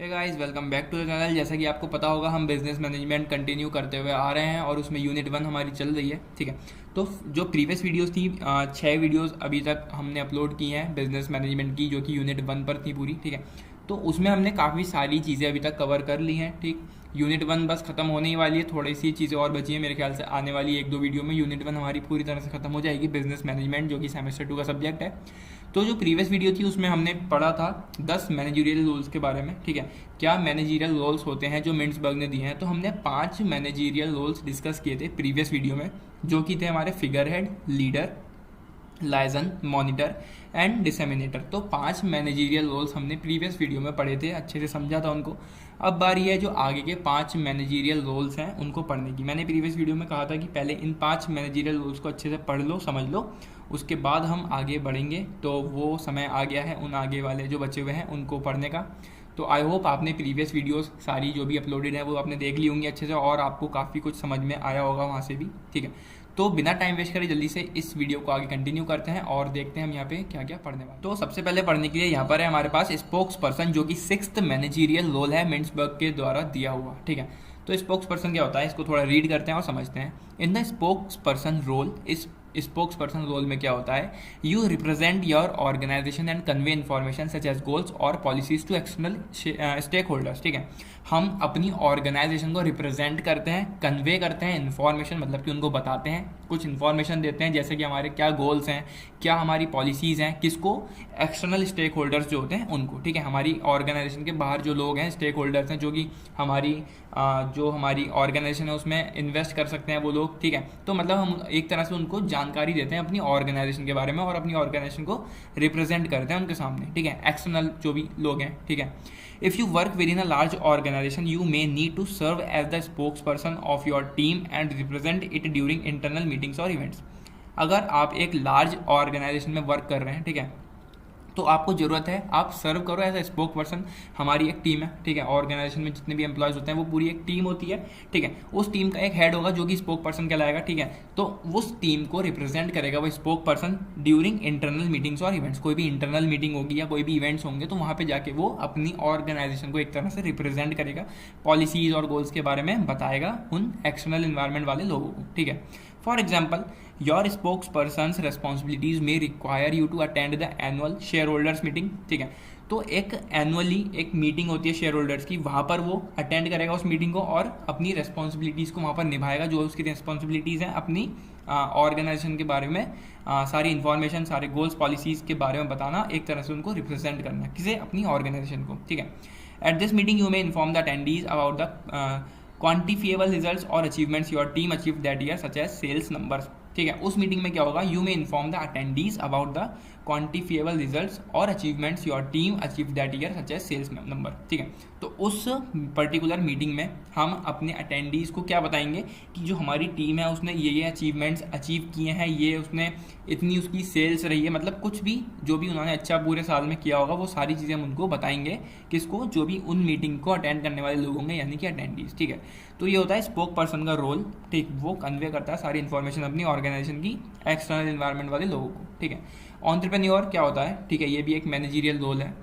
Hey guys, welcome back to the channel. जैसा कि आपको पता होगा, हम बिजनेस मैनेजमेंट कंटिन्यू करते हुए आ रहे हैं और उसमें यूनिट 1 हमारी चल रही है। ठीक है, तो जो प्रीवियस वीडियोस थी, 6 वीडियोस अभी तक हमने अपलोड की हैं बिजनेस मैनेजमेंट की, जो कि यूनिट 1 पर थी पूरी। ठीक है, तो उसमें हमने काफ़ी सारी चीज़ें अभी तक कवर कर ली हैं। ठीक, यूनिट 1 बस खत्म होने ही वाली है, थोड़ी सी चीज़ें और बची हैं। मेरे ख्याल से आने वाली 1-2 वीडियो में यूनिट 1 हमारी पूरी तरह से खत्म हो जाएगी, बिजनेस मैनेजमेंट, जो कि सेमेस्टर 2 का सब्जेक्ट है। तो जो प्रीवियस वीडियो थी उसमें हमने पढ़ा था 10 मैनेजरियल रोल्स के बारे में। ठीक है, क्या मैनेजरियल रोल्स होते हैं जो मिंट्सबर्ग ने दिए हैं। तो हमने 5 मैनेजरियल रोल्स डिस्कस किए थे प्रीवियस वीडियो में, जो कि थे हमारे figure head, leader, liaison, monitor and disseminator. तो 5 मैनेजरियल रोल्स हमने प्रीवियस वीडियो में पढ़े थे, अच्छे से समझा था उनको। अब बारी है जो आगे के 5 मैनेजरियल रोल्स हैं उनको पढ़ने की। मैंने प्रीवियस वीडियो में कहा था कि पहले इन 5 मैनेजरियल रोल्स को अच्छे से पढ़ लो, समझ लो, उसके बाद हम आगे बढ़ेंगे। तो वो समय आ गया है उन आगे वाले जो बचे हुए हैं उनको पढ़ने का। तो आई होप आपने प्रीवियस वीडियोस सारी जो भी अपलोडेड है वो आपने देख ली होंगी अच्छे से, और आपको काफ़ी कुछ समझ में आया होगा वहाँ से भी। ठीक है, तो बिना टाइम वेस्ट करे जल्दी से इस वीडियो को आगे कंटिन्यू करते हैं और देखते हैं हम यहाँ पे क्या क्या पढ़ने वाले। तो सबसे पहले पढ़ने के लिए यहाँ पर है हमारे पास स्पोक्स पर्सन, जो कि 6th मैनेजरियल रोल है मिंट्सबर्ग के द्वारा दिया हुआ। ठीक है, तो स्पोक्स पर्सन क्या होता है, इसको थोड़ा रीड करते हैं और समझते हैं। In the spokesperson role, इस स्पोक्स पर्सन रोल में क्या होता है, you represent your organisation and convey information such as goals और policies to external stakeholders. ठीक है, हम अपनी ऑर्गेनाइजेशन को रिप्रेजेंट करते हैं, कन्वे करते हैं इन्फॉर्मेशन, मतलब कि उनको बताते हैं, कुछ इन्फॉर्मेशन देते हैं, जैसे कि हमारे क्या गोल्स हैं, क्या हमारी पॉलिसीज़ हैं, किसको, एक्सटर्नल स्टेक होल्डर्स जो होते हैं उनको। ठीक है, हमारी ऑर्गेनाइजेशन के बाहर जो लोग हैं, स्टेक होल्डर्स हैं, जो कि हमारी ऑर्गेनाइजेशन है उसमें इन्वेस्ट कर सकते हैं वो लोग। ठीक है, तो मतलब हम एक तरह से उनको जानकारी देते हैं अपनी ऑर्गेनाइजेशन के बारे में और अपनी ऑर्गेनाइजेशन को रिप्रेजेंट करते हैं उनके सामने। ठीक है, एक्सटर्नल जो भी लोग हैं। ठीक है, if you work within a large organisation you may need to serve as the spokesperson of your team and represent it during internal meetings और इवेंट्स। अगर आप एक लार्ज ऑर्गेनाइजेशन में वर्क कर रहे हैं, ठीक है, तो आपको ज़रूरत है आप सर्व करो एज ए स्पोक पर्सन। हमारी एक टीम है, ठीक है, ऑर्गेनाइजेशन में जितने भी एम्प्लॉयज़ होते हैं वो पूरी एक टीम होती है। ठीक है, उस टीम का एक हेड होगा जो कि स्पोक पर्सन कहलाएगा। ठीक है, तो उस टीम को रिप्रेजेंट करेगा वो spoke person during internal meetings और इवेंट्स। कोई भी इंटरनल मीटिंग होगी या कोई भी इवेंट्स होंगे तो वहाँ पर जाके वो अपनी ऑर्गेनाइजेशन को एक तरह से रिप्रेजेंट करेगा, पॉलिसीज़ और गोल्स के बारे में बताएगा उन एक्सटर्नल इन्वायरमेंट वाले लोगों को। ठीक है, for example, your spokesperson's responsibilities may require you to attend the annual shareholders meeting. ठीक है, तो एक एनुअली एक मीटिंग होती है शेयर होल्डर्स की, वहाँ पर वो अटेंड करेगा उस मीटिंग को और अपनी रिस्पॉन्सिबिलिटीज़ को वहाँ पर निभाएगा। जो उसकी रिस्पॉन्सिबिलिटीज़ हैं अपनी ऑर्गेनाइजेशन के बारे में, सारी इन्फॉर्मेशन, सारे गोल्स, पॉलिसीज़ के बारे में बताना, एक तरह से उनको रिप्रेजेंट करना, किसे, अपनी ऑर्गेनाइजेशन को। ठीक है, at this meeting you may inform the attendees about the quantifiable results or achievements your team achieved that year such as sales numbers। ठीक है, उस मीटिंग में क्या होगा, you may inform the attendees about the quantifiable results और achievements your team achieve that year such as sales number. ठीक है, तो उस पर्टिकुलर मीटिंग में हम अपने अटेंडीज़ को क्या बताएंगे कि जो हमारी टीम है उसने ये अचीवमेंट्स अचीव किए हैं, ये उसने इतनी उसकी सेल्स रही है, मतलब कुछ भी जो भी उन्होंने अच्छा पूरे साल में किया होगा वो सारी चीज़ें हम उनको बताएंगे। किसको, जो भी उन मीटिंग को अटेंड करने वाले लोग होंगे, यानी कि अटेंडीज़। ठीक है, तो ये होता है स्पोक पर्सन का रोल। ठीक, वो कन्वे करता है सारी इन्फॉर्मेशन अपनी ऑर्गेनाइजेशन की एक्सटर्नल इन्वायरमेंट वाले लोगों को। ठीक है, एंटरप्रेन्योर क्या होता है, ठीक है, ये भी एक मैनेजरियल रोल है।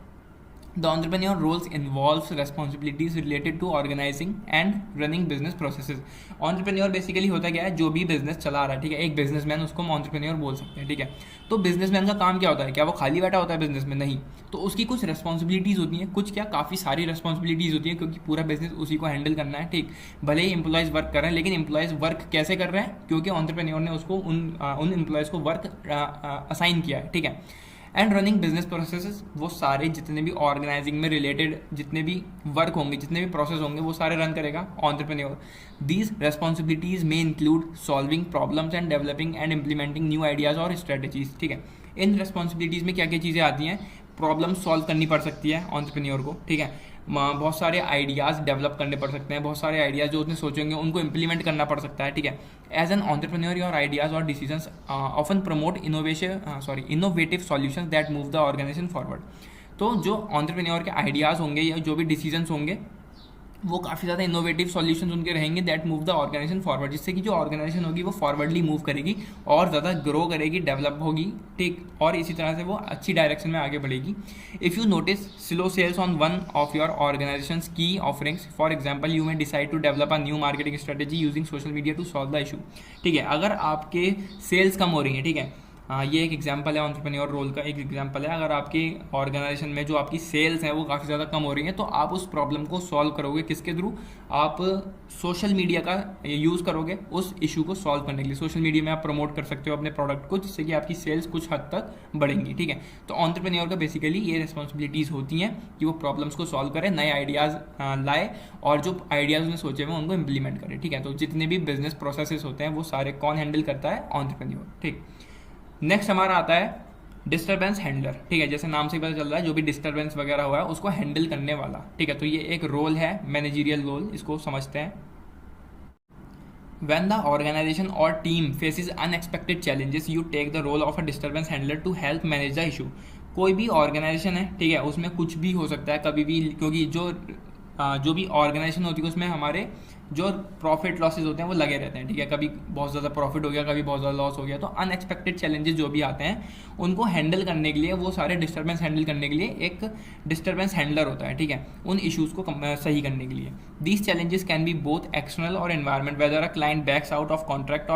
The entrepreneur roles involves responsibilities related to organising and running business processes. Entrepreneur basically होता क्या है, जो भी बिजनेस चला रहा है, ठीक है, एक बिजनेसमैन, उसको हम एंटरप्रेन्योर बोल सकते हैं। ठीक है, तो बिजनेसमैन का काम क्या होता है, क्या वो खाली बैठा होता है बिजनेस में? नहीं, तो उसकी कुछ रेस्पॉन्सिबिलिटीज़ होती हैं, कुछ क्या काफ़ी सारी रेस्पॉन्सिबिलिटीज़ होती हैं, क्योंकि पूरा बिजनेस उसी को हैंडल करना है। ठीक, भले ही एम्प्लॉयज़ वर्क कर रहे हैं, लेकिन एम्प्लॉयज़ वर्क कैसे कर रहे हैं, क्योंकि एंटरप्रेन्योर ने उसको उन एम्प्लॉयज़ को वर्क असाइन किया है। ठीक है, एंड रनिंग बिजनेस प्रोसेसेस, वो सारे जितने भी ऑर्गेनाइजिंग में रिलेटेड जितने भी वर्क होंगे, जितने भी प्रोसेस होंगे, वो सारे रन करेगा एंटरप्रेन्योर। दीज रेस्पॉन्सिबिलिटीज में include solving problems and developing and implementing new ideas और स्ट्रेटजीज। ठीक है, इन रेस्पॉन्सिबिलिटीज़ में क्या क्या चीज़ें आती हैं, प्रॉब्लम सॉल्व करनी पड़ सकती है एंटरप्रेन्योर को। ठीक है, बहुत सारे आइडियाज़ डेवलप करने पड़ सकते हैं, बहुत सारे आइडियाज़ जो उसने सोचेंगे उनको इम्प्लीमेंट करना पड़ सकता है। ठीक है, as an entrepreneur your ideas और decisions often promote innovative solutions that move the organisation forward. तो जो एंटरप्रेन्योर के आइडियाज़ होंगे या जो भी डिसीजंस होंगे वो काफ़ी ज़्यादा इनोवेटिव सॉल्यूशंस उनके रहेंगे that move the organisation forward, जिससे कि जो ऑर्गेनाइजेशन होगी वो फॉरवर्डली मूव करेगी और ज़्यादा ग्रो करेगी, डेवलप होगी, ठीक, और इसी तरह से वो अच्छी डायरेक्शन में आगे बढ़ेगी। If you notice slow sales on one of your organisation की offerings, for example you may decide to develop a new marketing strategy using social media to solve the issue. ठीक है, अगर आपके सेल्स कम हो रही है, ठीक है, ये एक एग्जांपल है एंटरप्रेन्योर रोल का, एक एग्जांपल है। अगर आपकी ऑर्गेनाइजेशन में जो आपकी सेल्स हैं वो काफ़ी ज़्यादा कम हो रही हैं, तो आप उस प्रॉब्लम को सॉल्व करोगे किसके थ्रू? आप सोशल मीडिया का यूज़ करोगे उस इशू को सॉल्व करने के लिए। सोशल मीडिया में आप प्रमोट कर सकते हो अपने प्रोडक्ट को, जिससे कि आपकी सेल्स कुछ हद तक बढ़ेंगी। ठीक है, तो एंटरप्रेन्योर का बेसिकली ये रिस्पॉन्सिबिलिटीज़ होती हैं कि वो प्रॉब्लम्स को सॉल्व करें, नए आइडियाज़ लाए और जो आइडियाज़ उन्हें सोचे हुए उनको इम्प्लीमेंट करें। ठीक है, तो जितने भी बिजनेस प्रोसेसेस होते हैं वो सारे कौन हैंडल करता है? एंटरप्रेन्योर। ठीक, नेक्स्ट हमारा आता है डिस्टर्बेंस हैंडलर। ठीक है, जैसे नाम से पता चल रहा है जो भी डिस्टर्बेंस वगैरह हुआ है उसको हैंडल करने वाला। ठीक है, तो ये एक रोल है, मैनेजरियल रोल, इसको समझते हैं। When the organization or team faces unexpected challenges, you take the role of a disturbance handler to help manage the issue. कोई भी ऑर्गेनाइजेशन है, ठीक है, उसमें कुछ भी हो सकता है कभी भी, क्योंकि जो भी ऑर्गेनाइजेशन होती है उसमें हमारे जो प्रॉफिट लॉसेज होते हैं वो लगे रहते हैं। ठीक है, कभी बहुत ज़्यादा प्रॉफिट हो गया, कभी बहुत ज़्यादा लॉस हो गया, तो अनएक्सपेक्टेड चैलेंजेस जो भी आते हैं उनको हैंडल करने के लिए, वो सारे डिस्टर्बेंस हैंडल करने के लिए एक डिस्टर्बेंस हैंडलर होता है। ठीक है, उन इश्यूज़ को सही करने के लिए। These challenges can be both external और environment, whether a client backs out of contract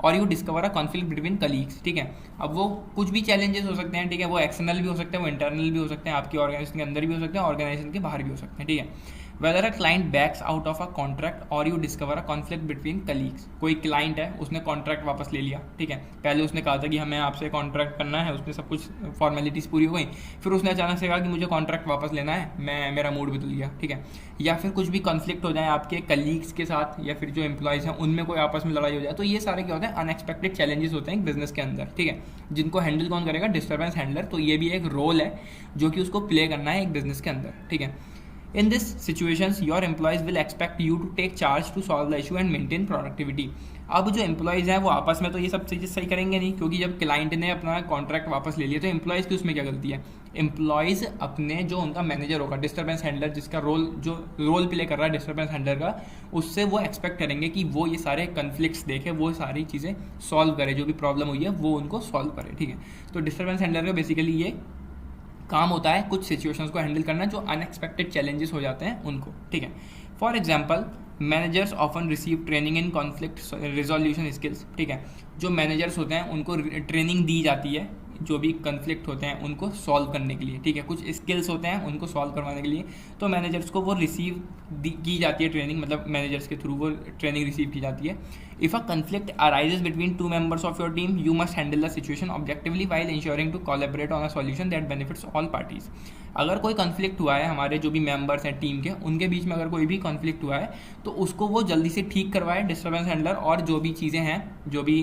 और you discover a conflict between colleagues. ठीक है, अब वो कुछ भी चैलेंजेस हो सकते हैं। ठीक है, वो एक्सटर्नल भी हो सकते हैं, वो इंटरनल भी हो सकते हैं, आपकी ऑर्गेनाइजेशन के अंदर भी हो सकते हैं, ऑर्गेनाइजेशन के बाहर भी हो सकते हैं। ठीक है, whether a client backs out of a contract और you discover a conflict between colleagues. कोई क्लाइंट है, उसने कॉन्ट्रैक्ट वापस ले लिया। ठीक है, पहले उसने कहा था कि हमें आपसे कॉन्ट्रैक्ट करना है, उसने सब कुछ फॉर्मेलिटीज़ पूरी हो गई, फिर उसने अचानक से कहा कि मुझे कॉन्ट्रैक्ट वापस लेना है, मेरा मूड बदल गया। ठीक है, या फिर कुछ भी कॉन्फ्लिक्ट हो जाए आपके कलीग्स के साथ, या फिर जो एम्प्लॉयज़ हैं उनमें कोई आपस में लड़ाई हो जाए, तो ये सारे क्या होते हैं? अनएक्सपेक्टेड चैलेंजेस होते हैं बिजनेस के अंदर। ठीक है, जिनको हैंडल कौन करेगा? Disturbance handler. तो ये भी एक रोल है जो कि उसको प्ले करना है एक बिजनेस के अंदर। ठीक है, in this situations your employees will expect you to take charge to solve the issue and maintain productivity. अब जो एम्प्लॉयज़ हैं वो आपस में तो ये सब चीज़ें सही करेंगे नहीं, क्योंकि जब क्लाइंट ने अपना कॉन्ट्रैक्ट वापस ले लिया तो एम्प्लॉयज़ की उसमें क्या गलती है? एम्प्लॉयज़ अपने जो उनका मैनेजर होगा, डिस्टर्बेंस हैंडलर, जिसका जो रोल प्ले कर रहा है डिस्टर्बेंस हैंडलर का, उससे वो एक्सपेक्ट करेंगे कि वो ये सारे कन्फ्लिक्ट्स देखे, वो सारी चीज़ें सॉल्व करे, जो भी प्रॉब्लम हुई है वो उनको सॉल्व करे। ठीक है, तो डिस्टर्बेंस हैंडलर का बेसिकली ये काम होता है कुछ सिचुएशंस को हैंडल करना जो अनएक्सपेक्टेड चैलेंजेस हो जाते हैं उनको। ठीक है, for example managers often receive training in conflict resolution skills. ठीक है, जो मैनेजर्स होते हैं उनको ट्रेनिंग दी जाती है जो भी कन्फ्लिक्ट होते हैं उनको सॉल्व करने के लिए। ठीक है, कुछ स्किल्स होते हैं उनको सॉल्व करवाने के लिए, तो मैनेजर्स को वो रिसीव की जाती है ट्रेनिंग, मतलब मैनेजर्स के थ्रू वो ट्रेनिंग रिसीव की जाती है। If a conflict arises between two members of your team, you must handle the situation objectively while ensuring to collaborate on a solution that benefits all parties. अगर कोई conflict हुआ है, हमारे जो भी मेंबर्स हैं टीम के, उनके बीच में अगर कोई भी कन्फ्लिक्ट हुआ है तो उसको वो जल्दी से ठीक करवाए डिस्टर्बेंस हैंडलर, और जो भी चीज़ें हैं, जो भी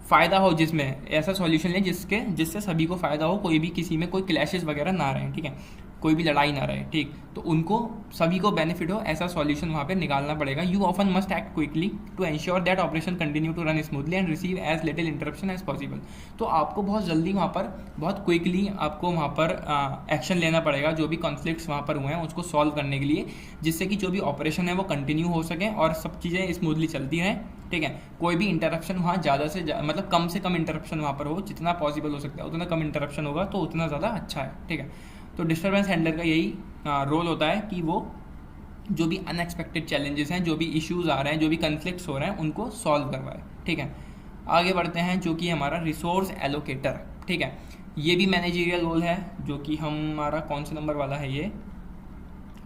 फ़ायदा हो, जिसमें ऐसा सॉल्यूशन लें जिससे सभी को फ़ायदा हो, कोई भी किसी में कोई क्लैशेस वगैरह ना रहे। ठीक है, कोई भी लड़ाई ना रहे। ठीक, तो उनको सभी को बेनिफिट हो, ऐसा सॉल्यूशन वहाँ पे निकालना पड़ेगा। You often must act quickly to ensure that operation continue to run smoothly and receive as little interruption as possible. तो आपको बहुत जल्दी वहाँ पर, बहुत क्विकली आपको वहाँ पर एक्शन लेना पड़ेगा जो भी कॉन्फ्लिक्ट्स वहाँ पर हुए हैं उसको सॉल्व करने के लिए, जिससे कि जो भी ऑपरेशन है वो कंटिन्यू हो सके और सब चीज़ें स्मूथली चलती रहें। ठीक है, कोई भी इंटरप्शन वहाँ ज़्यादा से मतलब कम से कम इंटरप्शन वहाँ पर हो, जितना पॉसिबल हो सकता है उतना कम इंटरप्शन होगा तो उतना ज़्यादा अच्छा है। ठीक है, तो डिस्टर्बेंस हैंडलर का यही रोल होता है कि वो जो भी अनएक्सपेक्टेड चैलेंजेस हैं, जो भी इश्यूज़ आ रहे हैं, जो भी कन्फ्लिक्ट्स हो रहे हैं, उनको सॉल्व करवाए। ठीक है, आगे बढ़ते हैं जो कि हमारा रिसोर्स एलोकेटर। ठीक है, ये भी मैनेजरियल रोल है, जो कि हमारा कौन से नंबर वाला है? ये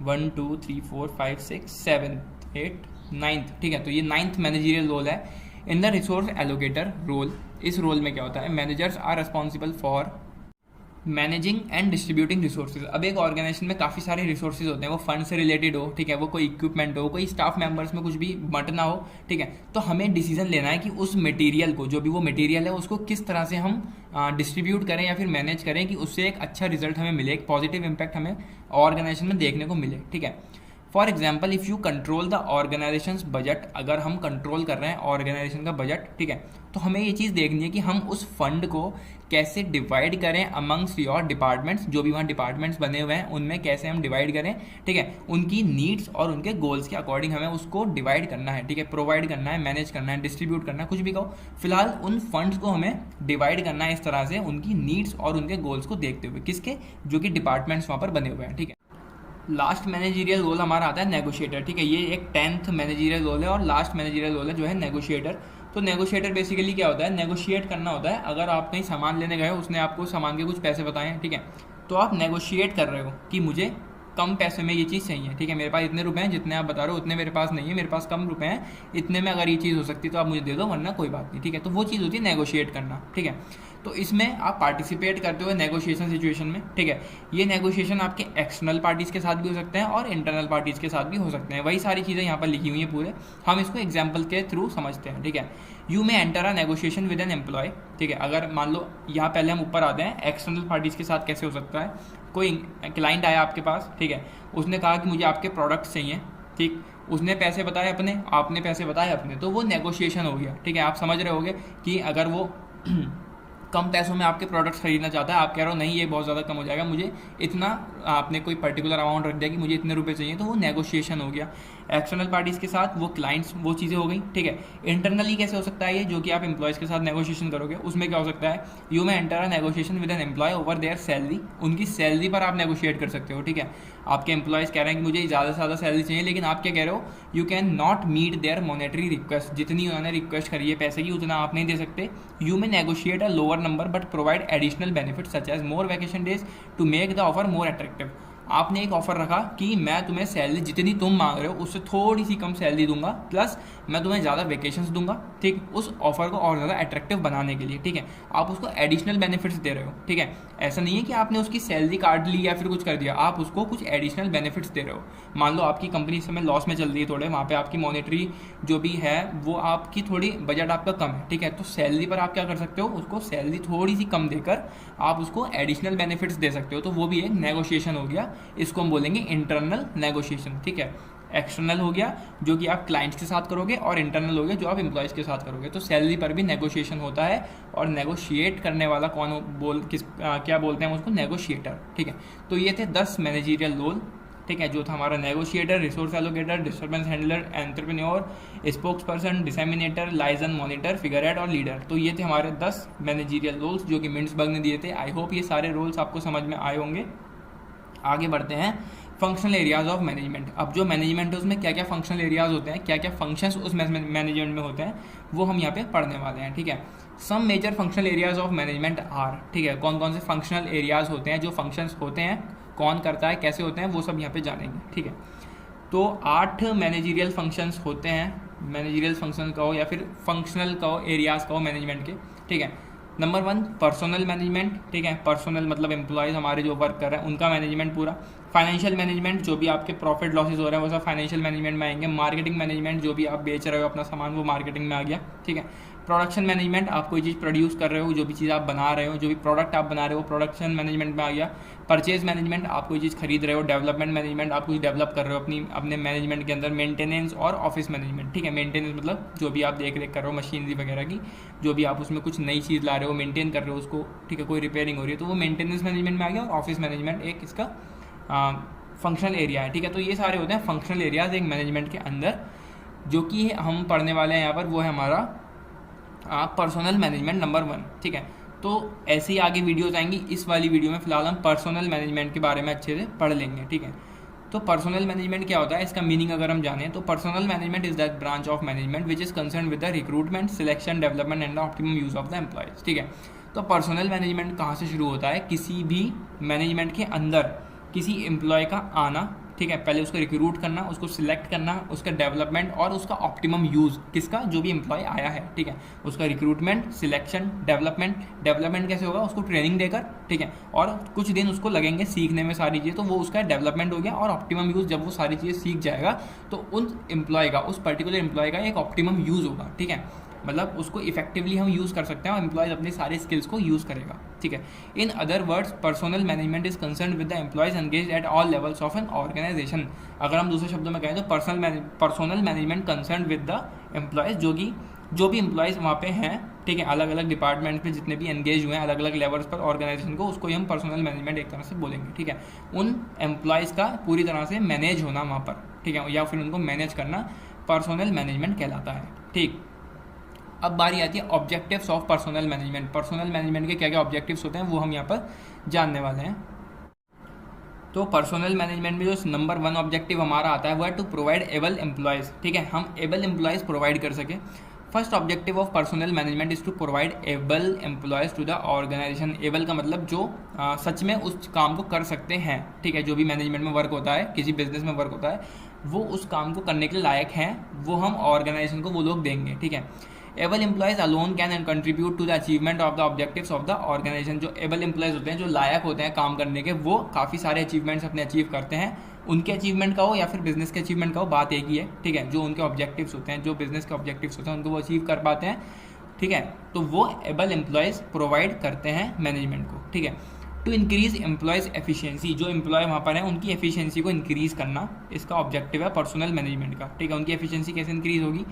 1 2 3 4 5 6 7 8 9th। ठीक है, तो ये 9th मैनेजरियल रोल है in the resource allocator role. इस रोल में क्या होता है? Managers are responsible for managing and distributing resources. अब एक ऑर्गेनाइजेशन में काफ़ी सारे रिसोर्सेज होते हैं, वो फंड से रिलेटेड हो, ठीक है, वो कोई इक्विपमेंट हो, कोई स्टाफ मेंबर्स में कुछ भी बंटना हो। ठीक है, तो हमें डिसीजन लेना है कि उस मटेरियल को, जो भी वो मटेरियल है, उसको किस तरह से हम डिस्ट्रीब्यूट करें या फिर मैनेज करें कि उससे एक अच्छा रिजल्ट हमें मिले, एक पॉजिटिव इम्पैक्ट हमें ऑर्गेनाइजेशन में देखने को मिले। ठीक है, for example if you control the organisation budget, अगर हम कंट्रोल कर रहे हैं ऑर्गेनाइजेशन का बजट, ठीक है, तो हमें ये चीज़ देखनी है कि हम उस फंड को कैसे डिवाइड करें अमंग्स योर डिपार्टमेंट्स, जो भी वहाँ डिपार्टमेंट्स बने हुए हैं उनमें कैसे हम डिवाइड करें, ठीक है, उनकी नीड्स और उनके गोल्स के अकॉर्डिंग हमें उसको डिवाइड करना है, ठीक है, प्रोवाइड करना है, मैनेज करना है, डिस्ट्रीब्यूट करना है, कुछ भी कहो, फिलहाल उन फंड्स को हमें डिवाइड करना है इस तरह से उनकी नीड्स और उनके गोल्स को देखते हुए, किसके, जो कि डिपार्टमेंट्स वहाँ पर बने हुए हैं, ठीक है। लास्ट मैनेजरियल रोल हमारा आता है नेगोशिएटर, ठीक है, ये एक 10th मैनेजरियल रोल है और लास्ट मैनेजरियल रोल है जो है नेगोशिएटर। तो नेगोशिएटर बेसिकली क्या होता है, नेगोशिएट करना होता है। अगर आप कहीं सामान लेने गए हो, उसने आपको सामान के कुछ पैसे बताए हैं, ठीक है, तो आप नेगोशिएट कर रहे हो कि मुझे कम पैसे में ये चीज़ चाहिए, ठीक है, मेरे पास इतने रुपए हैं, जितने आप बता रहे हो उतने मेरे पास नहीं है, मेरे पास कम रुपए हैं, इतने में अगर ये चीज़ हो सकती है तो आप मुझे दे दो, वरना कोई बात नहीं, ठीक है। तो वो चीज़ होती है नेगोशिएट करना, ठीक है। तो इसमें आप पार्टिसिपेट करते हो नेगोशिएशन सिचुएशन में, ठीक है। ये नेगोशिएशन आपके एक्सटर्नल पार्टीज़ के साथ भी हो सकते हैं और इंटरनल पार्टीज़ के साथ भी हो सकते हैं। वही सारी चीज़ें यहाँ पर लिखी हुई हैं पूरे, हम इसको एग्जाम्पल के थ्रू समझते हैं, ठीक है। You may enter a negotiation with an employee, ठीक है। अगर मान लो यहाँ पहले हम ऊपर आते हैं, एक्सटर्नल पार्टीज़ के साथ कैसे हो सकता है, कोई क्लाइंट आया आपके पास, ठीक है, उसने कहा कि मुझे आपके प्रोडक्ट्स चाहिए, ठीक, उसने पैसे बताए अपने, आपने पैसे बताए अपने, तो वो नेगोशिएशन हो गया, ठीक है। आप समझ रहे होगे कि अगर वो कम पैसों में आपके प्रोडक्ट्स खरीदना चाहता है, आप कह रहे हो नहीं ये बहुत ज़्यादा कम हो जाएगा, मुझे इतना, आपने कोई पर्टिकुलर अमाउंट रख दिया कि मुझे इतने रुपए चाहिए, तो वो नेगोशिएशन हो गया। एक्सटर्नल पार्टीज़ के साथ वो क्लाइंट्स, वो चीज़ें हो गई, ठीक है। इंटरनली कैसे हो सकता है ये, जो कि आप एम्प्लॉयज़ के साथ नेगोशिएशन करोगे, उसमें क्या हो सकता है, you may enter a negotiation with an employee over their salary, उनकी सैलरी पर आप नेगोशिएट कर सकते हो, ठीक है। आपके एम्प्लॉयज़ कह रहे हैं कि मुझे ज़्यादा से ज़्यादा सैलरी चाहिए, लेकिन आप क्या कह रहे हो, you can not meet their monetary request, जितनी उन्होंने रिक्वेस्ट करी है पैसे की उतना आप नहीं दे सकते। You may negotiate a lower number but provide additional benefit such as more vacation days to make the offer more attractive. आपने एक ऑफर रखा कि मैं तुम्हें सैलरी जितनी तुम मांग रहे हो उससे थोड़ी सी कम सैलरी दूंगा, प्लस मैं तुम्हें ज़्यादा वेकेशंस दूंगा, ठीक, उस ऑफर को और ज़्यादा अट्रैक्टिव बनाने के लिए, ठीक है। आप उसको एडिशनल बेनिफिट्स दे रहे हो, ठीक है। ऐसा नहीं है कि आपने उसकी सैलरी काट ली या फिर कुछ कर दिया, आप उसको कुछ एडिशनल बेनिफिट्स दे रहे हो। मान लो आपकी कंपनी इस समय लॉस में चल रही है थोड़े, वहाँ पे आपकी मॉनेटरी जो भी है वो आपकी थोड़ी बजट आपका कम है, ठीक है, तो सैलरी पर आप क्या कर सकते हो, उसको सैलरी थोड़ी सी कम देकर आप उसको एडिशनल बेनिफिट्स दे सकते हो, तो वो भी एक नेगोशिएशन हो गया। इसको हम बोलेंगे इंटरनल नेगोशिएशन, ठीक है। एक्सटर्नल हो गया जो कि आप क्लाइंट्स के साथ करोगे, और इंटरनल हो गया जो आप एम्प्लॉयज़ के साथ करोगे। तो सैलरी पर भी नेगोशिएशन होता है, और नेगोशिएट करने वाला कौन क्या बोलते हैं उसको, नेगोशिएटर, ठीक है। तो ये थे 10 मैनेजरियल रोल, ठीक है, जो था हमारा negotiator, resource allocator, disturbance handler, entrepreneur, spokesperson, disseminator, liaison, monitor, figure head और लीडर। तो ये थे हमारे 10 मैनेजरियल रोल्स जो कि मिंट्सबर्ग ने दिए थे। आई होप ये सारे रोल्स आपको समझ में आए होंगे। आगे बढ़ते हैं फंक्शनल एरियाज ऑफ मैनेजमेंट। अब जो मैनेजमेंट है उसमें क्या क्या फंक्शनल एरियाज होते हैं, क्या क्या फंक्शंस उस मैनेजमेंट में होते हैं, वो हम यहाँ पे पढ़ने वाले हैं, ठीक है। Some major functional areas of management are, ठीक है, कौन कौन से फंक्शनल एरियाज होते हैं, जो फंक्शंस होते हैं, कौन करता है, कैसे होते हैं, वो सब यहाँ पे जानेंगे, ठीक है। तो 8 मैनेजरियल फंक्शंस होते हैं, मैनेजरियल फंक्शन कहो या फिर फंक्शनल कहो, एरियाज कहो मैनेजमेंट के, ठीक है। नंबर 1 पर्सनल मैनेजमेंट, ठीक है, पर्सनल मतलब एम्प्लॉयज़ हमारे जो वर्क कर रहे हैं उनका मैनेजमेंट पूरा। फाइनेंशियल मैनेजमेंट, जो भी आपके प्रॉफिट लॉसेज हो रहे हैं वो सब फाइनेंशियल मैनेजमेंट में आएंगे। मार्केटिंग मैनेजमेंट, जो भी आप बेच रहे हो अपना सामान वो मार्केटिंग में आ गया, ठीक है। प्रोडक्शन मैनेजमेंट, आप कोई चीज़ प्रोड्यूस कर रहे हो, जो भी चीज़ आप बना रहे हो, जो भी प्रोडक्ट आप बना रहे हो, प्रोडक्शन मैनेजमेंट में आ गया। परचेज मैनेजमेंट, आप कोई चीज़ खरीद रहे हो। डेवलपमेंट मैनेजमेंट, आप कुछ डेवलप कर रहे हो अपने मैनेजमेंट के अंदर। मेंटेनेंस और ऑफिस मैनेजमेंट, ठीक है, मेंटेनेंस मतलब जो भी आप देख रेख कर रहे हो मशीनरी वगैरह की, जो भी आप उसमें कुछ नई चीज़ ला रहे हो, मेंटेन कर रहे हो उसको, ठीक है, कोई रिपेयरिंग हो रही है तो वो मेंटेनेंस मैनेजमेंट में आ गया। और ऑफिस मैनेजमेंट एक इसका फंक्शनल एरिया है, ठीक है। तो ये सारे होते हैं फंक्शनल एरियाज एक मैनेजमेंट के अंदर। जो कि हम पढ़ने वाले हैं यहाँ पर वो है हमारा पर्सनल मैनेजमेंट नंबर 1, ठीक है। तो ऐसे ही आगे वीडियोस आएंगी। इस वाली वीडियो में फिलहाल हम पर्सनल मैनेजमेंट के बारे में अच्छे से पढ़ लेंगे, ठीक है। तो पर्सनल मैनेजमेंट क्या होता है, इसका मीनिंग अगर हम जानें तो personnel management is that branch of management which is concern with the recruitment, selection, development and the optimum use of the employees, ठीक है। तो पर्सनल मैनेजमेंट कहाँ से शुरू होता है, किसी भी मैनेजमेंट के अंदर किसी एम्प्लॉय का आना, ठीक है, पहले उसको रिक्रूट करना, उसको सिलेक्ट करना, उसका डेवलपमेंट और उसका ऑप्टिमम यूज़, किसका, जो भी एम्प्लॉय आया है, ठीक है, उसका रिक्रूटमेंट, सिलेक्शन, डेवलपमेंट कैसे होगा, उसको ट्रेनिंग देकर, ठीक है, और कुछ दिन उसको लगेंगे सीखने में सारी चीज़ें, तो वो उसका डेवलपमेंट हो गया। और ऑप्टिमम यूज़, जब वो सारी चीज़ें सीख जाएगा तो उन एम्प्लॉय का, उस पर्टिकुलर एम्प्लॉय का एक ऑप्टिमम यूज़ होगा, ठीक है। मतलब उसको इफेक्टिवली हम यूज़ कर सकते हैं और एम्प्लॉयज़ अपने सारे स्किल्स को यूज़ करेगा, ठीक है। In other words personnel management is concern with the employees engage at all levels of an organisation. अगर हम दूसरे शब्दों में कहें तो personnel management concern with the employees, जो भी एम्प्लॉयज़ वहाँ पे हैं, ठीक है, अलग अलग डिपार्टमेंट में जितने भी एंगेज हुए हैं अलग अलग लेवल्स पर ऑर्गेनाइजेशन को, उसको ही हम पर्सनल मैनेजमेंट एक तरह से बोलेंगे, ठीक है। उन एम्प्लॉयज़ का पूरी तरह से मैनेज होना वहाँ पर, ठीक है, या फिर उनको मैनेज करना पर्सनल मैनेजमेंट कहलाता है, ठीक। अब बारी आती है objectives of personnel management. Personal management के क्या क्या ऑब्जेक्टिव्स होते हैं वो हम यहाँ पर जानने वाले हैं। तो पर्सनल मैनेजमेंट में जो नंबर 1 ऑब्जेक्टिव हमारा आता है वो है टू प्रोवाइड एबल एम्प्लॉयज़, ठीक है, हम एबल एम्प्लॉयज़ प्रोवाइड कर सकें। First objective of personnel management is to provide able employees to the organisation. Able का मतलब जो सच में उस काम को कर सकते हैं, ठीक है, जो भी मैनेजमेंट में वर्क होता है, किसी बिजनेस में वर्क होता है, वो उस काम को करने के लिए लायक हैं, वो हम ऑर्गेनाइजेशन को वो लोग देंगे, ठीक है। Able employees alone can and contribute to the achievement of the objectives of the organisation. जो एबल एम्प्लॉयज़ होते हैं, जो लायक होते हैं काम करने के, वो काफ़ी सारे अचीवमेंट्स अपने अचीव करते हैं, उनके अचीवमेंट का हो या फिर बिजनेस के अचीवमेंट का हो, बात एक ही है, ठीक है। जो उनके ऑब्जेक्टिव्स होते हैं, जो बिजनेस के ऑब्जेक्टिव्स होते हैं, उनको वो अचीव कर पाते हैं, ठीक है, तो वो एबल एम्प्लॉयज़ प्रोवाइड करते हैं मैनेजमेंट को, ठीक है। टू इंक्रीज एम्प्लॉयज़ एफिशिएंसी, जो एम्प्लॉय वहाँ पर हैं उनकी एफिशिएंसी को इंक्रीज़ करना, इसका ऑब्जेक्टिव है पर्सनल मैनेजमेंट का, ठीक है। उनकी एफिशिएंसी कैसे इंक्रीज होगी?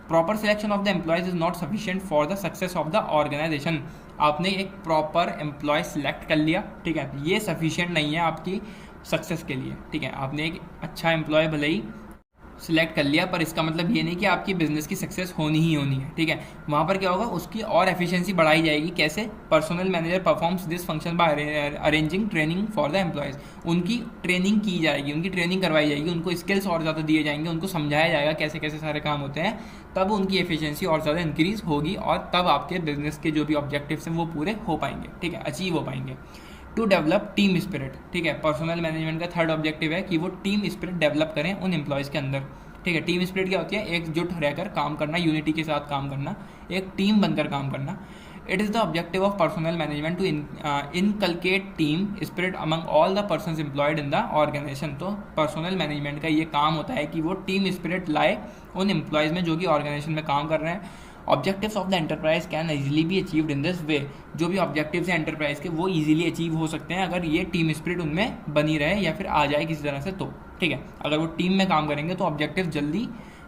Proper selection of the employees is not sufficient for the success of the organisation. आपने एक प्रॉपर एम्प्लॉय सिलेक्ट कर लिया, ठीक है, ये सफिशिएंट नहीं है आपकी सक्सेस के लिए, ठीक है। आपने एक अच्छा एम्प्लॉय भले ही सिलेक्ट कर लिया, पर इसका मतलब ये नहीं कि आपकी बिजनेस की सक्सेस होनी ही होनी है, ठीक है। वहाँ पर क्या होगा, उसकी और एफिशिएंसी बढ़ाई जाएगी। कैसे? Personal manager performs this function by arranging training for the employees. उनकी ट्रेनिंग की जाएगी, उनकी ट्रेनिंग करवाई जाएगी, उनको स्किल्स और ज़्यादा दिए जाएंगे, उनको समझाया जाएगा कैसे कैसे सारे काम होते हैं, तब उनकी एफिशिएंसी और ज़्यादा इंक्रीज होगी और तब आपके बिजनेस के जो भी ऑब्जेक्टिव्स हैं वो पूरे हो पाएंगे, ठीक है, अचीव हो पाएंगे। टू डेवलप टीम स्पिरिट, ठीक है, पर्सनल मैनेजमेंट का थर्ड ऑब्जेक्टिव है कि वो टीम स्पिरिट डेवलप करें उन एम्प्लॉयज़ के अंदर, ठीक है। टीम स्पिरिट क्या होती है? एकजुट रहकर काम करना, यूनिटी के साथ काम करना, एक टीम बनकर काम करना। It is the objective of personnel management to inculcate team spirit among all the persons employed in the organisation. तो पर्सनल मैनेजमेंट का ये काम होता है कि वो टीम स्पिरिट लाए उन एम्प्लॉयज़ में जो कि ऑर्गेनाइजेशन में काम कर रहे हैं। Objectives of the enterprise can easily be achieved in this way. जो भी ऑब्जेक्टिव्स हैं एंटरप्राइज के वो इजीली अचीव हो सकते हैं अगर ये टीम स्पिरिट उनमें बनी रहे या फिर आ जाए किसी तरह से, तो ठीक है। अगर वो टीम में काम करेंगे तो ऑब्जेक्टिव जल्दी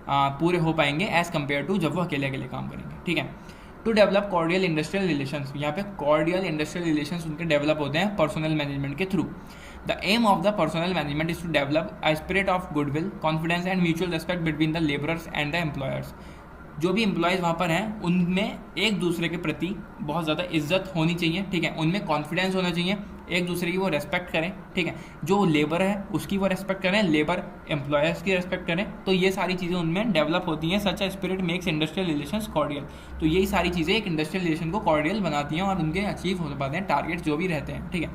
पूरे हो पाएंगे एज़ कम्पेयर टू जब वो अकेले अकेले काम करेंगे, ठीक है। To develop cordial industrial relations, यहाँ पे कॉर्डियल इंडस्ट्रियल रिलेशंस उनके डेवलप होते हैं पर्सनल मैनेजमेंट के through. The aim of the personnel management is to develop a spirit of goodwill, confidence and mutual respect between the labourers and the employers. जो भी employees वहाँ पर हैं उनमें एक दूसरे के प्रति बहुत ज़्यादा इज्जत होनी चाहिए, ठीक है, उनमें कॉन्फिडेंस होना चाहिए, एक दूसरे की वो रेस्पेक्ट करें, ठीक है। जो लेबर है उसकी वो रेस्पेक्ट करें, लेबर एम्प्लॉयर्स की रेस्पेक्ट करें, तो ये सारी चीज़ें उनमें डेवलप होती हैं। Such a spirit makes industrial relations cordial. तो यही सारी चीज़ें एक इंडस्ट्रियल रिलेशन को कॉर्डियल बनाती हैं और उनके अचीव हो पाते हैं टारगेट्स जो भी रहते हैं, ठीक है।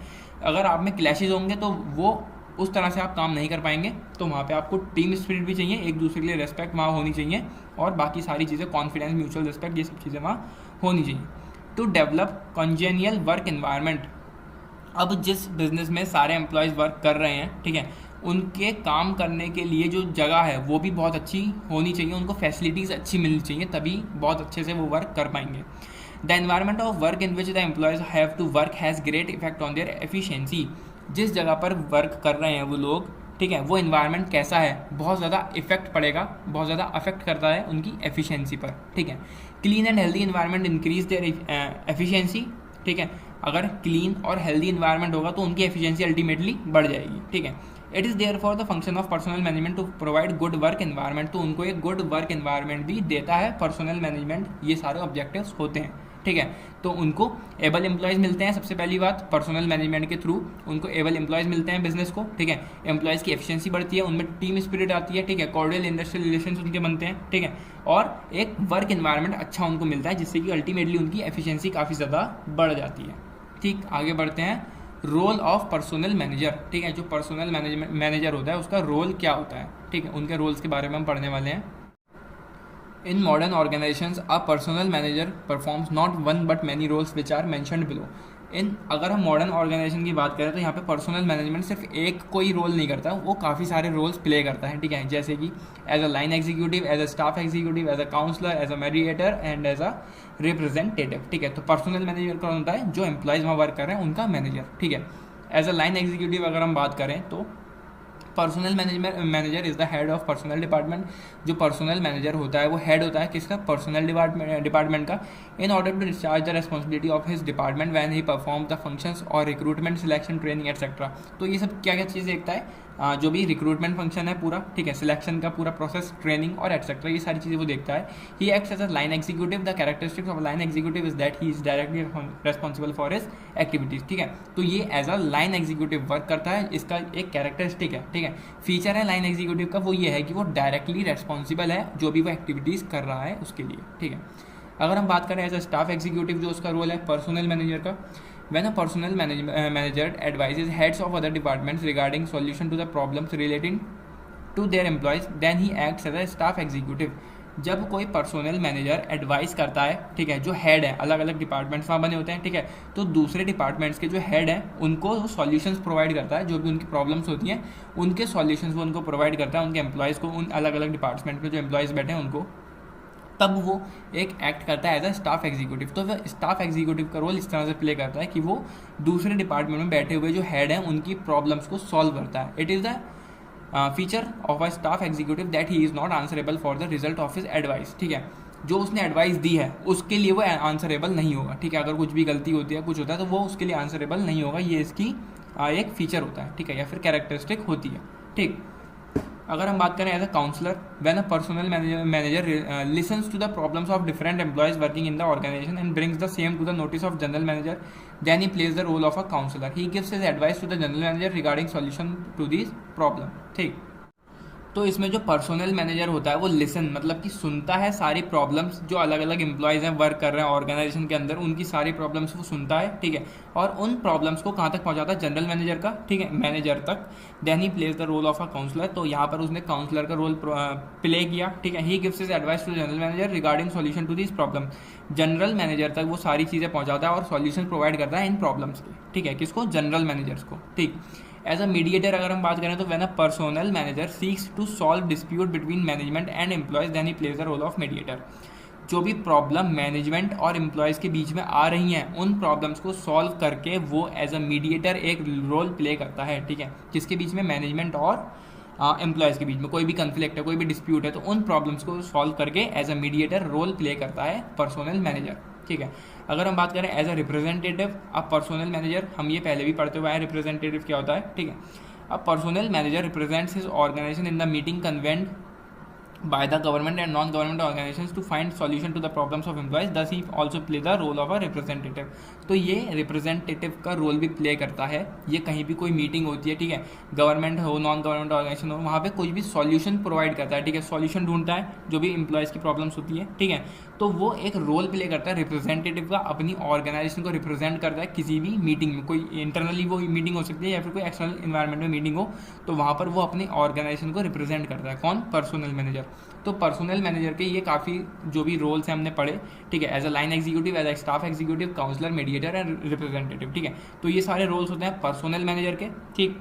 अगर आप में क्लैशेज होंगे तो वो उस तरह से आप काम नहीं कर पाएंगे, तो वहाँ पे आपको टीम स्पिरिट भी चाहिए, एक दूसरे के लिए रेस्पेक्ट वहाँ होनी चाहिए और बाकी सारी चीज़ें कॉन्फिडेंस, म्यूचुअल रिस्पेक्ट, ये सब चीज़ें वहाँ होनी चाहिए। To develop congenial work environment, अब जिस बिजनेस में सारे एम्प्लॉयज़ वर्क कर रहे हैं, ठीक है, उनके काम करने के लिए जो जगह है वो भी बहुत अच्छी होनी चाहिए, उनको फैसिलिटीज़ अच्छी मिलनी चाहिए, तभी बहुत अच्छे से वो वर्क कर पाएंगे। The environment of work in which the employees have to work has great effect on their efficiency. जिस जगह पर वर्क कर रहे हैं वो लोग, ठीक है, वो इन्वायरमेंट कैसा है, बहुत ज़्यादा इफेक्ट पड़ेगा, बहुत ज़्यादा अफेक्ट करता है उनकी एफिशिएंसी पर, ठीक है। Clean and healthy environment increase their efficiency, ठीक है। अगर क्लीन और हेल्दी इन्वायरमेंट होगा तो उनकी एफिशिएंसी अल्टीमेटली बढ़ जाएगी, ठीक है। It is therefore the function of personnel management to provide good work environment, तो उनको एक गुड वर्क इन्वायरमेंट भी देता है पर्सनल मैनेजमेंट। ये सारे ऑब्जेक्टिव्स होते हैं, ठीक है। तो उनको एबल एम्प्लॉयज़ मिलते हैं, सबसे पहली बात पर्सनल मैनेजमेंट के थ्रू उनको एबल एम्प्लॉयज़ मिलते हैं बिजनेस को, ठीक है। एम्प्लॉयज़ की एफिशिएंसी बढ़ती है, उनमें टीम स्पिरिट आती है, ठीक है, कॉर्डियल इंडस्ट्रियल रिलेशंस उनके बनते हैं, ठीक है, और एक वर्क इन्वायरमेंट अच्छा उनको मिलता है जिससे कि अल्टीमेटली उनकी एफिशिएंसी काफ़ी ज़्यादा बढ़ जाती है, ठीक। आगे बढ़ते हैं, रोल ऑफ पर्सनल मैनेजर, ठीक है। जो पर्सनल मैनेजर होता है उसका रोल क्या होता है, ठीक है, उनके रोल्स के बारे में हम पढ़ने वाले हैं। In modern organizations, a personal manager performs not one but many roles which are mentioned below. अगर हम मॉडर्न ऑर्गेनाइजेशन की बात करें तो यहाँ पे पर्सनल मैनेजमेंट सिर्फ एक कोई रोल नहीं करता, वो काफ़ी सारे रोल्स प्ले करता है, ठीक है। जैसे कि as a line executive, as a staff executive, as a counsellor, as a mediator and as a representative, ठीक है। तो पर्सनल मैनेजर कौन होता है? जो एम्प्लॉयज़ वहाँ वर्क कर रहे हैं उनका मैनेजर, ठीक है। एज अ लाइन एग्जीक्यूटिव अगर हम बात करें तो personal manager is the head of personal department. जो पर्सनल मैनेजर होता है वो हेड होता है किसका? पर्सनल डिपार्टमेंट का। In order to discharge the responsibility of his department when he perform the functions और रिक्रूटमेंट, सिलेक्शन, ट्रेनिंग एटसेट्रा। तो ये सब क्या क्या चीज़ देखता है? जो भी रिक्रूटमेंट फंक्शन है पूरा, ठीक है, सिलेक्शन का पूरा प्रोसेस, ट्रेनिंग और एटसेट्रा, ये सारी चीज़ें वो देखता है। He acts as a line executive. The characteristics of line executive is that he is directly responsible for his activities, ठीक है। तो ये as a line executive work करता है, इसका एक कैरेक्टरिस्टिक है, ठीक है, फीचर है लाइन एग्जीक्यूटिव का, वो ये है कि वो डायरेक्टली रेस्पॉन्सिबल है जो भी वो एक्टिविटीज़ कर रहा है उसके लिए, ठीक है। अगर हम बात करें एज अ स्टाफ एग्जीक्यूटिव, जो उसका रोल है पर्सनल मैनेजर का, when a personal manager advises heads of other departments regarding solution to the problems relating to their employees, then he acts as a staff executive। जब कोई personal manager advice करता है, ठीक है, जो head है, अलग अलग डिपार्टमेंट्स वहाँ बने होते हैं, ठीक है, तो दूसरे डिपार्टमेंट्स के जो हेड हैं उनको वो सॉल्यूशंस प्रोवाइड करता है, जो भी उनकी प्रॉब्लम्स होती हैं उनके सॉल्यूशंस वो उनको प्रोवाइड करता है, उनके एम्प्लॉयज़ को, उन अलग अलग डिपार्टमेंट में जो एम्प्लॉयज़ बैठे हैं उनको, तब वो एक एक्ट करता है एज अ स्टाफ एग्जीक्यूटिव। तो वह स्टाफ एग्जीक्यूटिव का रोल इस तरह से प्ले करता है कि वो दूसरे डिपार्टमेंट में बैठे हुए जो हेड हैं उनकी प्रॉब्लम्स को सॉल्व करता है। It is the feature of a staff executive that he is not answerable for the result of his advice, ठीक है। जो उसने एडवाइस दी है उसके लिए वो आंसरेबल नहीं होगा, ठीक है। अगर कुछ भी गलती होती है, कुछ होता है, तो वो उसके लिए आंसरेबल नहीं होगा। ये इसकी एक फीचर होता है, ठीक है, या फिर कैरेक्टरिस्टिक होती है, ठीक। अगर हम बात करें as a counsellor, when a personnel manager listens to the problems of different employees working in the organisation and brings the same to the notice of general manager, then he plays the role of a counsellor. He gives his advice to the general manager regarding solution to this problem, ठीक। तो इसमें जो personal manager होता है वो listen मतलब कि सुनता है सारी प्रॉब्लम्स, जो अलग अलग एम्प्लॉयज़ हैं वर्क कर रहे हैं ऑर्गेनाइजेशन के अंदर, उनकी सारी प्रॉब्लम्स वो सुनता है, ठीक है, और उन प्रॉब्लम्स को कहाँ तक पहुँचाता है? जनरल मैनेजर का, ठीक है, मैनेजर तक। Then he plays the role of a counsellor. तो यहाँ पर उसने काउंसलर का रोल प्ले किया, ठीक है। He gives his advice to general manager regarding solution to this problem. General manager तक वो सारी चीज़ें पहुँचाता है और सॉल्यूशन प्रोवाइड करता है इन प्रॉब्लम्स के, ठीक है, किसको? जनरल मैनेजर्स को, ठीक। एज अ मीडिएटर अगर हम बात करें तो when a personnel manager seeks to solve dispute between management and employees, then he plays the role of mediator. जो भी प्रॉब्लम मैनेजमेंट और एम्प्लॉयज़ के बीच में आ रही हैं उन प्रॉब्लम्स को सॉल्व करके वो एज अ मीडिएटर एक रोल प्ले करता है, ठीक है, जिसके बीच में मैनेजमेंट और एम्प्लॉयज़ के बीच में कोई भी कन्फ्लिक्ट है, कोई भी डिस्प्यूट है, तो उन प्रॉब्लम्स को सॉल्व करके as a mediator role play करता है पर्सनल मैनेजर, ठीक है। अगर हम बात करें एज अ रिप्रेजेंटेटिव, अब पर्सनल मैनेजर, हम ये पहले भी पढ़ते हुए आए रिप्रेजेंटेटिव क्या होता है, ठीक है। अब personnel manager represents his organisation in the meeting convened by the government and non-government organizations to find solution to the problems of employees, thus he also play the role of a representative। तो ये representative का role भी play करता है। ये कहीं भी कोई मीटिंग होती है, ठीक है, गवर्नमेंट हो, नॉन गवर्नमेंट ऑर्गेनाइजेशन हो, वहाँ पे कोई भी सॉल्यूशन प्रोवाइड करता है, ठीक है, सॉल्यूशन ढूंढता है जो भी एम्प्लॉयज़ की प्रॉब्लम्स होती है, ठीक है, तो वो एक रोल प्ले करता है रिप्रेजेंटेटिव का, अपनी ऑर्गेनाइजेशन को रिप्रेजेंट करता है किसी भी मीटिंग में। कोई इंटरनली वो मीटिंग हो सकती है या फिर कोई एक्सटर्नल इन्वायरमेंट में मीटिंग हो, तो वहाँ पर वो अपनी ऑर्गेनाइजेशन को रिप्रेजेंट करता है। कौन? Personal manager. तो पर्सनल मैनेजर के ये काफ़ी जो भी रोल्स हैं हमने पढ़े, ठीक है, as a line executive, as a staff executive, counsellor, mediator and representative, ठीक है। तो ये सारे रोल्स होते हैं पर्सनल मैनेजर के, ठीक।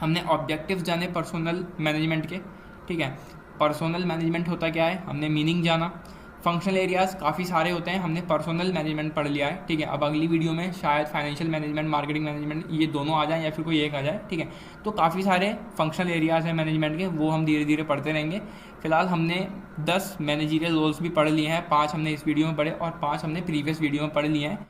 हमने ऑब्जेक्टिव्स जाने पर्सनल मैनेजमेंट के, ठीक है। पर्सनल मैनेजमेंट होता क्या है हमने मीनिंग जाना। फंक्शनल एरियाज काफ़ी सारे होते हैं, हमने पर्सनल मैनेजमेंट पढ़ लिया है, ठीक है। अब अगली वीडियो में शायद फाइनेंशियल मैनेजमेंट, मार्केटिंग मैनेजमेंट, ये दोनों आ जाएं या फिर कोई एक आ जाए, ठीक है। तो काफ़ी सारे फंक्शनल एरियाज हैं मैनेजमेंट के, वो हम धीरे धीरे पढ़ते रहेंगे। फिलहाल हमने 10 मैनेजरियल रोल्स भी पढ़ लिए हैं, 5 हमने इस वीडियो में पढ़े और 5 हमने प्रीवियस वीडियो में पढ़ लिए हैं।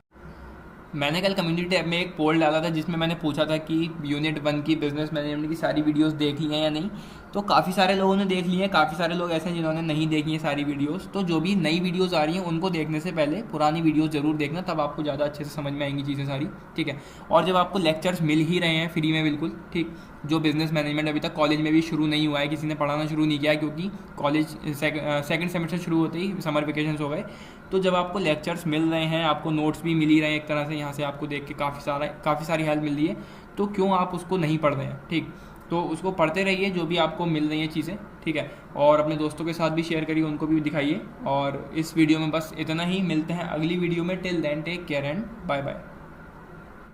मैंने कल कम्युनिटी टैब में एक पोल डाला था जिसमें मैंने पूछा था कि यूनिट 1 की बिजनेस मैनेजमेंट की सारी वीडियोस देख ली हैं या नहीं। तो काफ़ी सारे लोगों ने देख ली हैं, काफ़ी सारे लोग ऐसे हैं जिन्होंने नहीं देखी हैं सारी वीडियोस। तो जो भी नई वीडियोस आ रही हैं उनको देखने से पहले पुरानी वीडियोस ज़रूर देखना, तब आपको ज़्यादा अच्छे से समझ में आएंगी चीज़ें सारी, ठीक है। और जब आपको लेक्चर्स मिल ही रहे हैं फ्री में बिल्कुल, ठीक, जो बिजनेस मैनेजमेंट अभी तक कॉलेज में भी शुरू नहीं हुआ है, किसी ने पढ़ाना शुरू नहीं किया है क्योंकि कॉलेज सेकंड सेमेस्टर शुरू होते ही समर वेकेशंस हो गए। तो जब आपको लेक्चर्स मिल रहे हैं, आपको नोट्स भी मिल ही रहे हैं एक तरह से, यहाँ से आपको देख के काफ़ी सारी हेल्प मिल रही है, तो क्यों आप उसको नहीं पढ़ रहे हैं, ठीक। तो उसको पढ़ते रहिए जो भी आपको मिल रही हैं चीज़ें, ठीक है, और अपने दोस्तों के साथ भी शेयर करिए, उनको भी दिखाइए। और इस वीडियो में बस इतना ही, मिलते हैं अगली वीडियो में। Till then take care and bye bye.